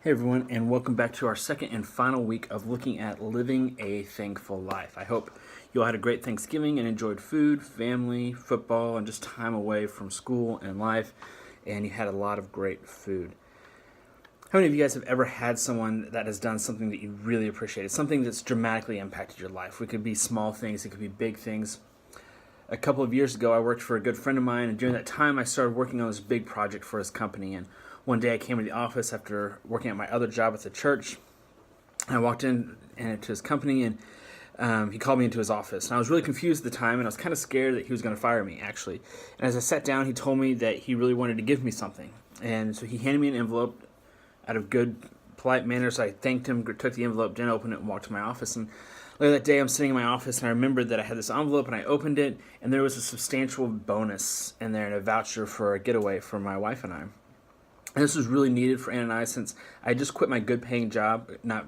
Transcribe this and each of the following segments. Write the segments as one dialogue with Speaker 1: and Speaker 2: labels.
Speaker 1: Hey everyone, and welcome back to our second and final week of looking at living a thankful life. I hope you all had a great Thanksgiving and enjoyed food, family, football, and just time away from school and life, and you had a lot of great food. How many of you guys have ever had someone that has done something that you really appreciated, something that's dramatically impacted your life? It could be small things, it could be big things. A couple of years ago, I worked for a good friend of mine, and during that time, I started working on this big project for his company. And one day, I came to the office after working at my other job at the church. And I walked in to his company, and he called me into his office. And I was really confused at the time, and I was kind of scared that he was going to fire me, actually. And as I sat down, he told me that he really wanted to give me something. And so he handed me an envelope out of good, polite manner. So I thanked him, took the envelope, didn't open it, and walked to my office. And later that day, I'm sitting in my office, and I remembered that I had this envelope, and I opened it, and there was a substantial bonus in there and a voucher for a getaway for my wife and I. And this was really needed for Ann and I, since I just quit my good-paying job not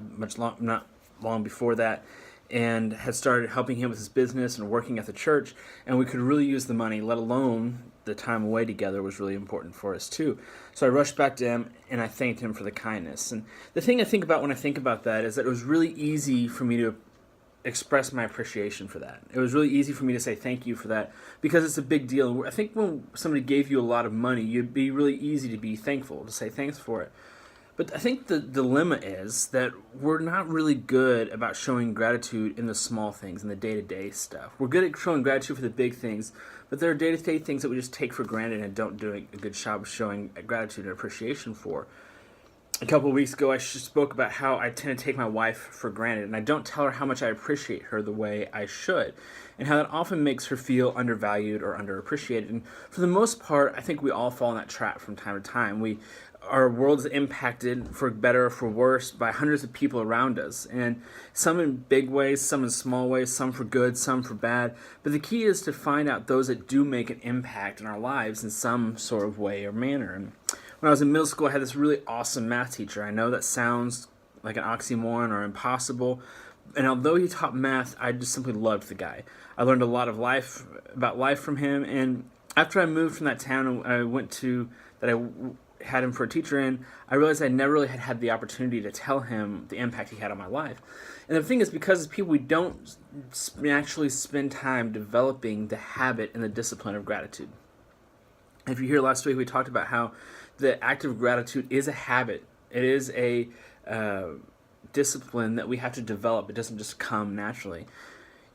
Speaker 1: long before that, and had started helping him with his business and working at the church, and we could really use the money, let alone the time away together was really important for us too. So I rushed back to him, and I thanked him for the kindness. And the thing I think about when I think about that is that it was really easy for me to express my appreciation for that. It was really easy for me to say thank you for that because it's a big deal. I think when somebody gave you a lot of money, it'd be really easy to be thankful, to say thanks for it. But I think the dilemma is that we're not really good about showing gratitude in the small things, in the day-to-day stuff. We're good at showing gratitude for the big things, but there are day-to-day things that we just take for granted and don't do a good job of showing gratitude and appreciation for. A couple of weeks ago, I spoke about how I tend to take my wife for granted, and I don't tell her how much I appreciate her the way I should, and how that often makes her feel undervalued or underappreciated. And for the most part, I think we all fall in that trap from time to time. Our world is impacted, for better or for worse, by hundreds of people around us, and some in big ways, some in small ways, some for good, some for bad. But the key is to find out those that do make an impact in our lives in some sort of way or manner. And when I was in middle school, I had this really awesome math teacher. I know that sounds like an oxymoron or impossible, and although he taught math, I just simply loved the guy. I learned a lot of about life from him, and after I moved from that town and I had him for a teacher in, I realized I never really had the opportunity to tell him the impact he had on my life. And the thing is, because as people, we don't actually spend time developing the habit and the discipline of gratitude. If you hear last week, we talked about how the act of gratitude is a habit. It is a discipline that we have to develop. It doesn't just come naturally.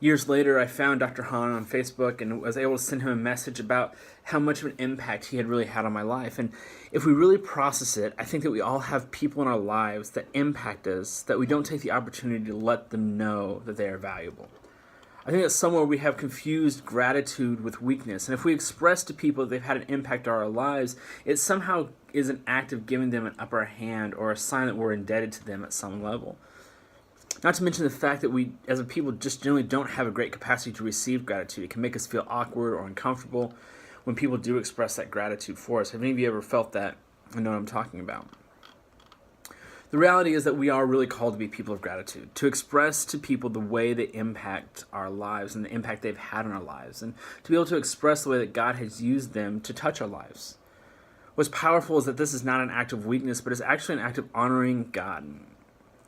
Speaker 1: Years later, I found Dr. Han on Facebook and was able to send him a message about how much of an impact he had really had on my life. And if we really process it, I think that we all have people in our lives that impact us that we don't take the opportunity to let them know that they are valuable. I think that somewhere we have confused gratitude with weakness. And if we express to people that they've had an impact on our lives, it somehow is an act of giving them an upper hand or a sign that we're indebted to them at some level. Not to mention the fact that we, as a people, just generally don't have a great capacity to receive gratitude. It can make us feel awkward or uncomfortable when people do express that gratitude for us. Have any of you ever felt that and know what I'm talking about? The reality is that we are really called to be people of gratitude, to express to people the way they impact our lives and the impact they've had on our lives, and to be able to express the way that God has used them to touch our lives. What's powerful is that this is not an act of weakness, but it's actually an act of honoring God.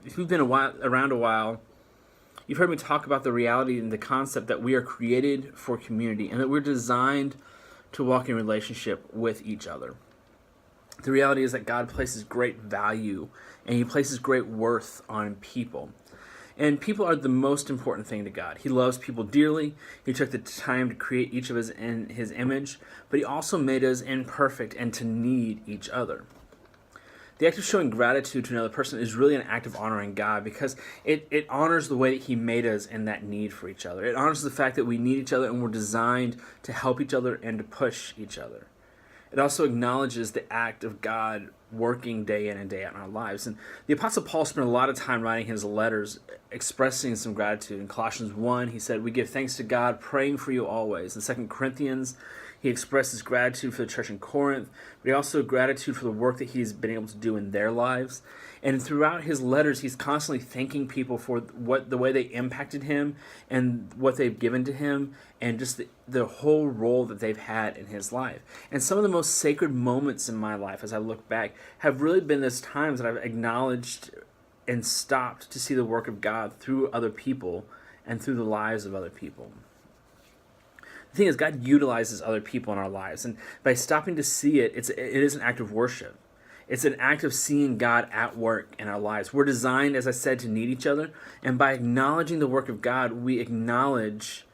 Speaker 1: If you've been around a while, you've heard me talk about the reality and the concept that we are created for community and that we're designed to walk in relationship with each other. The reality is that God places great value and He places great worth on people. And people are the most important thing to God. He loves people dearly. He took the time to create each of us in His image, but He also made us imperfect and to need each other. The act of showing gratitude to another person is really an act of honoring God because it honors the way that He made us and that need for each other. It honors the fact that we need each other and we're designed to help each other and to push each other. It also acknowledges the act of God working day in and day out in our lives. And the Apostle Paul spent a lot of time writing his letters expressing some gratitude. In Colossians 1, he said, "We give thanks to God, praying for you always." In 2 Corinthians, He expresses gratitude for the church in Corinth, but he also gratitude for the work that he's been able to do in their lives. And throughout his letters, he's constantly thanking people for the way they impacted him and what they've given to him, and just the whole role that they've had in his life. And some of the most sacred moments in my life, as I look back, have really been those times that I've acknowledged and stopped to see the work of God through other people and through the lives of other people. The thing is, God utilizes other people in our lives, and by stopping to see it, it is an act of worship. It's an act of seeing God at work in our lives. We're designed, as I said, to need each other, and by acknowledging the work of God, we acknowledge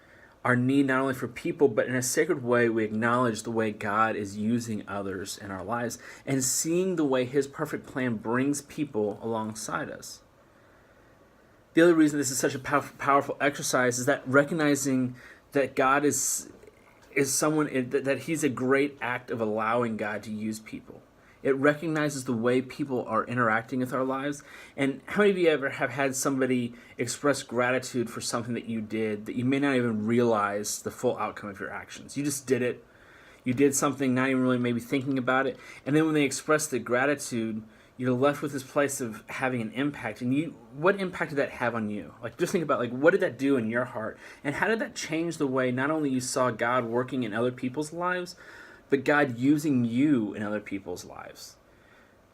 Speaker 1: our need not only for people, but in a sacred way, we acknowledge the way God is using others in our lives, and seeing the way His perfect plan brings people alongside us. The other reason this is such a powerful exercise is that recognizing that God is someone, that He's a great act of allowing God to use people. It recognizes the way people are interacting with our lives. And how many of you ever have had somebody express gratitude for something that you did that you may not even realize the full outcome of your actions? You just did it. You did something, not even really maybe thinking about it. And then when they express the gratitude, you're left with this place of having an impact. And what impact did that have on you? Like, just think about, like, what did that do in your heart? And how did that change the way not only you saw God working in other people's lives, but God using you in other people's lives?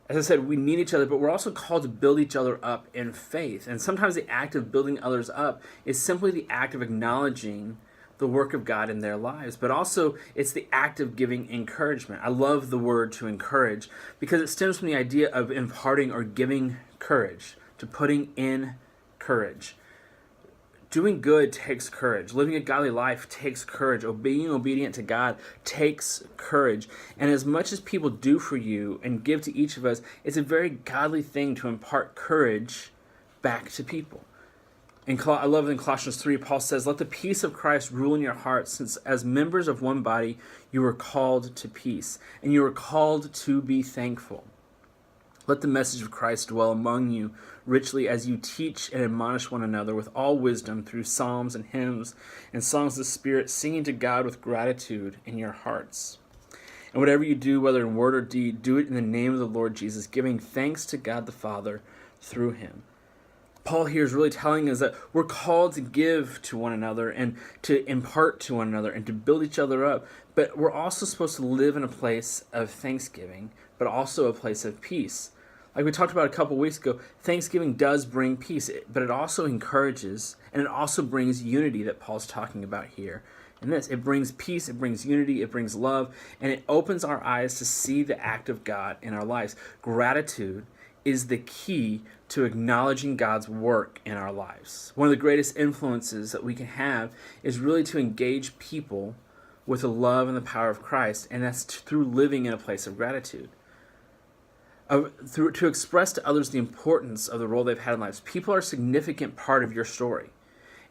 Speaker 1: As I said, we need each other, but we're also called to build each other up in faith. And sometimes the act of building others up is simply the act of acknowledging the work of God in their lives, but also it's the act of giving encouragement. I love the word to encourage because it stems from the idea of imparting or giving courage, to putting in courage. Doing good takes courage. Living a godly life takes courage. Being obedient to God takes courage. And as much as people do for you and give to each of us, it's a very godly thing to impart courage back to people. I love in Colossians 3, Paul says, "Let the peace of Christ rule in your hearts, since as members of one body you are called to peace, and you are called to be thankful. Let the message of Christ dwell among you richly as you teach and admonish one another with all wisdom through psalms and hymns and songs of the Spirit, singing to God with gratitude in your hearts. And whatever you do, whether in word or deed, do it in the name of the Lord Jesus, giving thanks to God the Father through Him." Paul here is really telling us that we're called to give to one another and to impart to one another and to build each other up. But we're also supposed to live in a place of thanksgiving, but also a place of peace. Like we talked about a couple weeks ago, Thanksgiving does bring peace, but it also encourages and it also brings unity that Paul's talking about here. And it brings peace, it brings unity, it brings love, and it opens our eyes to see the act of God in our lives. Gratitude is the key to acknowledging God's work in our lives. One of the greatest influences that we can have is really to engage people with the love and the power of Christ, and that's through living in a place of gratitude. To express to others the importance of the role they've had in lives. People are a significant part of your story,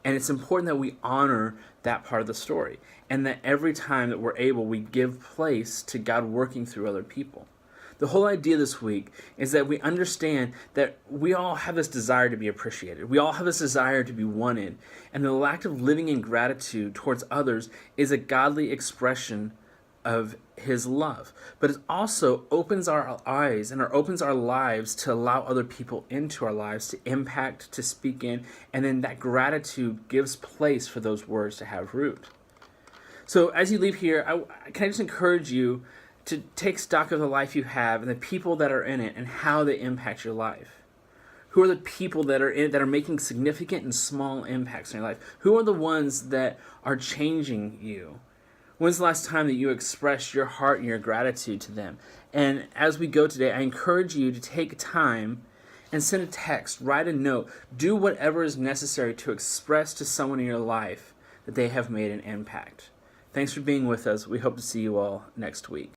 Speaker 1: and it's important that we honor that part of the story, and that every time that we're able, we give place to God working through other people. The whole idea this week is that we understand that we all have this desire to be appreciated. We all have this desire to be wanted. And the act of living in gratitude towards others is a godly expression of His love. But it also opens our eyes and opens our lives to allow other people into our lives, to impact, to speak in. And then that gratitude gives place for those words to have root. So as you leave here, can I just encourage you to take stock of the life you have and the people that are in it and how they impact your life. Who are the people that are in it that are making significant and small impacts in your life? Who are the ones that are changing you? When's the last time that you expressed your heart and your gratitude to them? And as we go today, I encourage you to take time and send a text, write a note, do whatever is necessary to express to someone in your life that they have made an impact. Thanks for being with us. We hope to see you all next week.